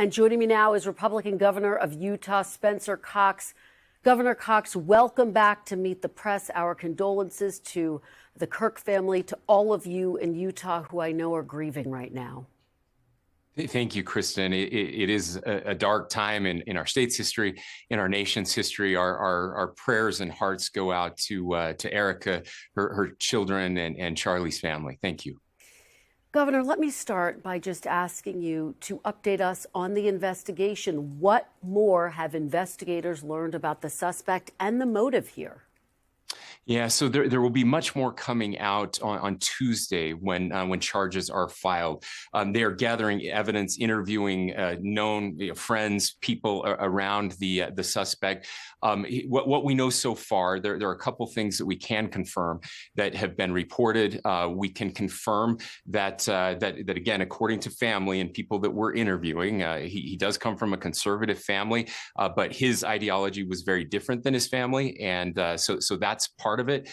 And joining me now is Republican Governor of Utah, Spencer Cox. Governor Cox, welcome back to Meet the Press. Our condolences to the Kirk family, to all of you in Utah who I know are grieving right now. Thank you, Kristen. It is a dark time in our state's history, in our nation's history. Our prayers and hearts go out to Erica, her children, and Charlie's family. Thank you. Governor, let me start by just asking you to update us on the investigation. What more have investigators learned about the suspect and the motive here? Yeah, so there will be much more coming out on Tuesday when charges are filed. They are gathering evidence, interviewing known friends, people around the suspect. What we know so far, there are a couple things that we can confirm that have been reported. We can confirm that again, according to family and people that we're interviewing, he does come from a conservative family, but his ideology was very different than his family, and so that's part of it.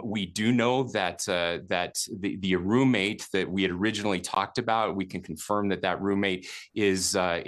We do know that the roommate that we had originally talked about, we can confirm that roommate is a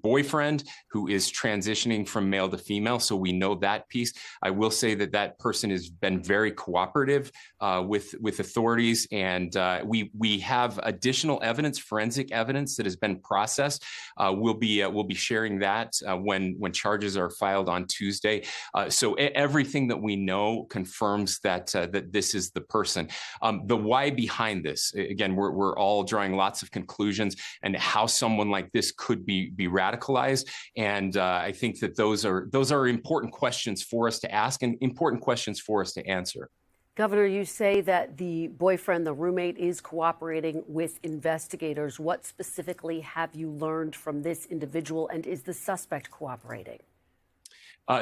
boyfriend who is transitioning from male to female. So we know that piece. I will say that person has been very cooperative with authorities, and we have additional evidence, forensic evidence that has been processed. We'll be sharing that when charges are filed on Tuesday. So everything that we know confirms that this is the person. The why behind this, again, we're all drawing lots of conclusions and how someone like this could be radicalized. And I think that those are important questions for us to ask and important questions for us to answer. Governor, you say that the boyfriend, the roommate, is cooperating with investigators. What specifically have you learned from this individual, and is the suspect cooperating?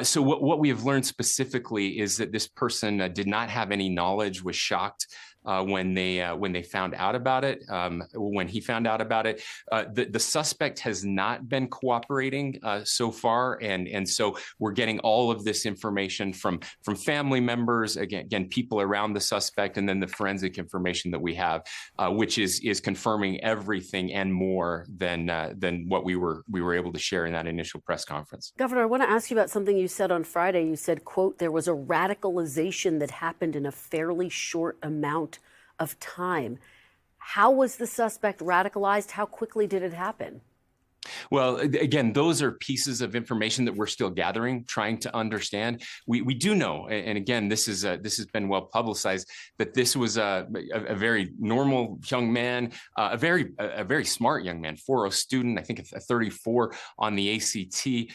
So what we have learned specifically is that this person did not have any knowledge, was shocked when they found out about it. When he found out about it, the suspect has not been cooperating so far, and so we're getting all of this information from family members, again people around the suspect, and then the forensic information that we have, which is confirming everything and more than what we were able to share in that initial press conference. Governor, I want to ask you about something you said on Friday. You said, quote, there was a radicalization that happened in a fairly short amount of time. How was the suspect radicalized? How quickly did it happen? Well, again, those are pieces of information that we're still gathering, trying to understand. We do know, and again, this has been well publicized, that this was a very normal young man, a very smart young man, 4.0 student, I think a 34 on the ACT,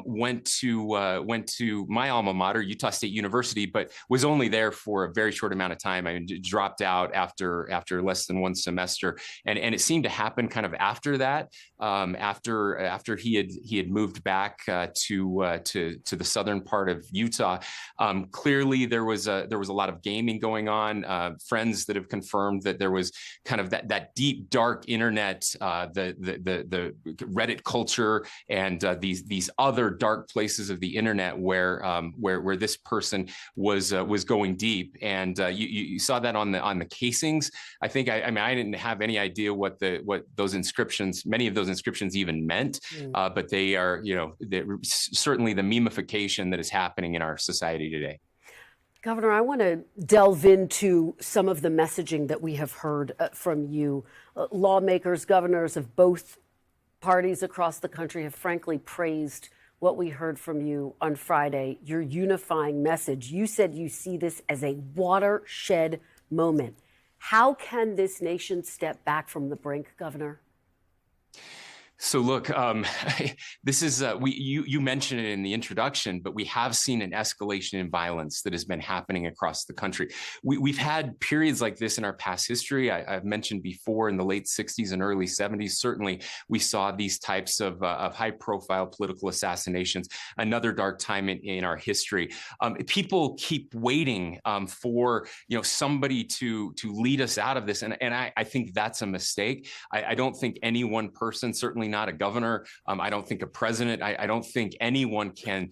went to my alma mater, Utah State University, but was only there for a very short amount of time. I mean, dropped out after less than one semester, and it seemed to happen kind of after that. After he had moved back to the southern part of Utah, clearly there was a lot of gaming going on. Friends that have confirmed that there was kind of that deep dark internet, the Reddit culture, and these other dark places of the internet where this person was going deep, and you saw that on the casings. I think I mean I didn't have any idea what those inscriptions, many of those inscriptions even meant, but they are, certainly the memification that is happening in our society today. Governor, I want to delve into some of the messaging that we have heard from you. Lawmakers, governors of both parties across the country have frankly praised what we heard from you on Friday, your unifying message. You said you see this as a watershed moment. How can this nation step back from the brink, Governor? So look, this is you mentioned it in the introduction, but we have seen an escalation in violence that has been happening across the country. We've had periods like this in our past history. I've mentioned before in the late 60s and early 70s. Certainly, we saw these types of high-profile political assassinations. Another dark time in our history. People keep waiting for somebody to lead us out of this, and I think that's a mistake. I don't think any one person, certainly not a governor. I don't think a president. I don't think anyone can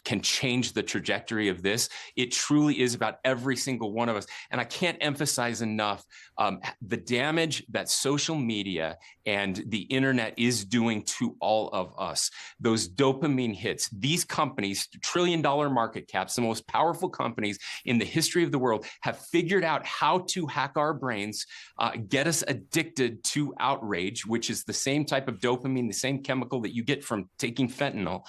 can change the trajectory of this. It truly is about every single one of us. And I can't emphasize enough the damage that social media and the internet is doing to all of us. Those dopamine hits, these companies, trillion-dollar market caps, the most powerful companies in the history of the world, have figured out how to hack our brains, get us addicted to outrage, which is the same type of dopamine, the same chemical that you get from taking fentanyl,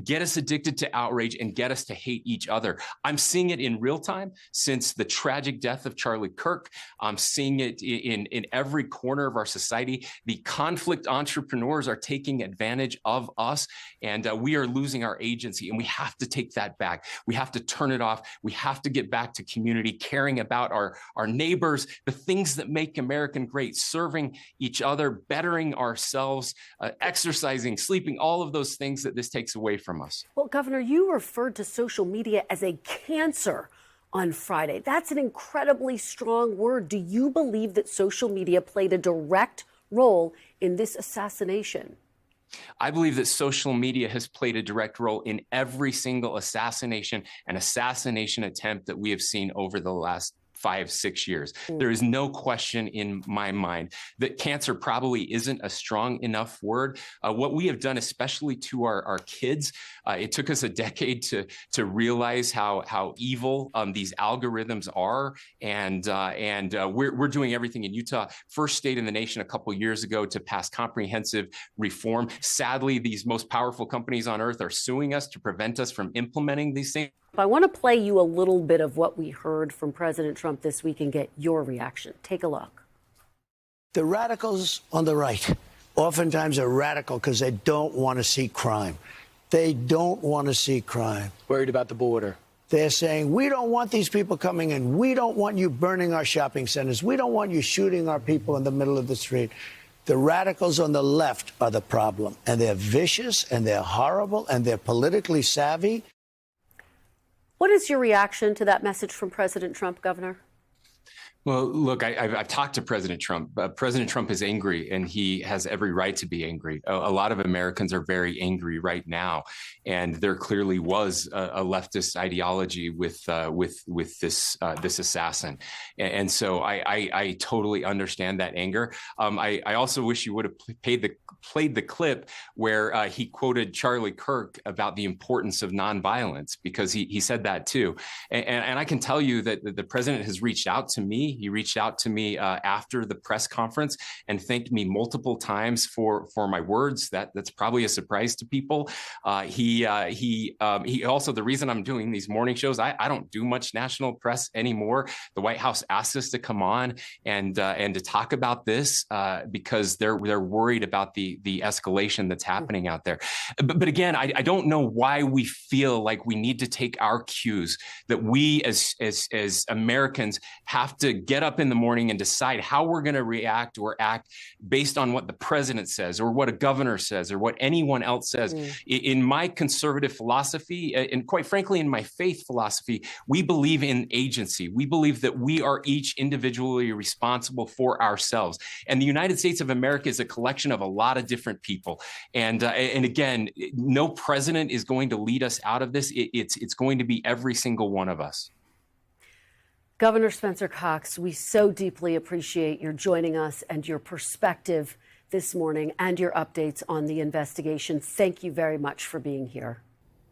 get us addicted to outrage and get us to hate each other. I'm seeing it in real time since the tragic death of Charlie Kirk. I'm seeing it in every corner of our society. The conflict entrepreneurs are taking advantage of us, and we are losing our agency, and we have to take that back. We have to turn it off. We have to get back to community, caring about our neighbors, the things that make American great, serving each other, bettering ourselves, exercising, sleeping, all of those things that this takes away from us. Well, Governor, you referred to social media as a cancer on Friday. That's an incredibly strong word. Do you believe that social media played a direct role in this assassination? I believe that social media has played a direct role in every single assassination and assassination attempt that we have seen over the last 5-6 years. There is no question in my mind that cancer probably isn't a strong enough word. What we have done, especially to our kids, it took us a decade to realize how evil these algorithms are, and we're doing everything in Utah, first state in the nation a couple of years ago to pass comprehensive reform. Sadly, these most powerful companies on earth are suing us to prevent us from implementing these things. I want to play you a little bit of what we heard from President Trump this week and get your reaction. Take a look. The radicals on the right oftentimes are radical because they don't want to see crime. They don't want to see crime. Worried about the border. They're saying, we don't want these people coming in. We don't want you burning our shopping centers. We don't want you shooting our people in the middle of the street. The radicals on the left are the problem. And they're vicious, and they're horrible, and they're politically savvy. What is your reaction to that message from President Trump, Governor? Well, look, I've talked to President Trump. President Trump is angry, and he has every right to be angry. A lot of Americans are very angry right now, and there clearly was a leftist ideology with this assassin, and so I totally understand that anger. I also wish you would have played the clip where he quoted Charlie Kirk about the importance of nonviolence, because he said that too, and I can tell you that the president has reached out to me. He reached out to me after the press conference and thanked me multiple times for my words. That's probably a surprise to people. He also, the reason I'm doing these morning shows, I don't do much national press anymore. The White House asked us to come on and to talk about this because they're worried about the escalation that's happening out there. But again, I don't know why we feel like we need to take our cues, that we as Americans have to get up in the morning and decide how we're going to react or act based on what the president says or what a governor says or what anyone else says. In my conservative philosophy, and quite frankly, in my faith philosophy, we believe in agency. We believe that we are each individually responsible for ourselves. And the United States of America is a collection of a lot of different people. And again, no president is going to lead us out of this. It's going to be every single one of us. Governor Spencer Cox, we so deeply appreciate your joining us and your perspective this morning and your updates on the investigation. Thank you very much for being here.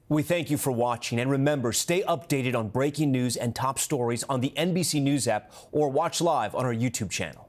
We thank you for watching. And remember, stay updated on breaking news and top stories on the NBC News app or watch live on our YouTube channel.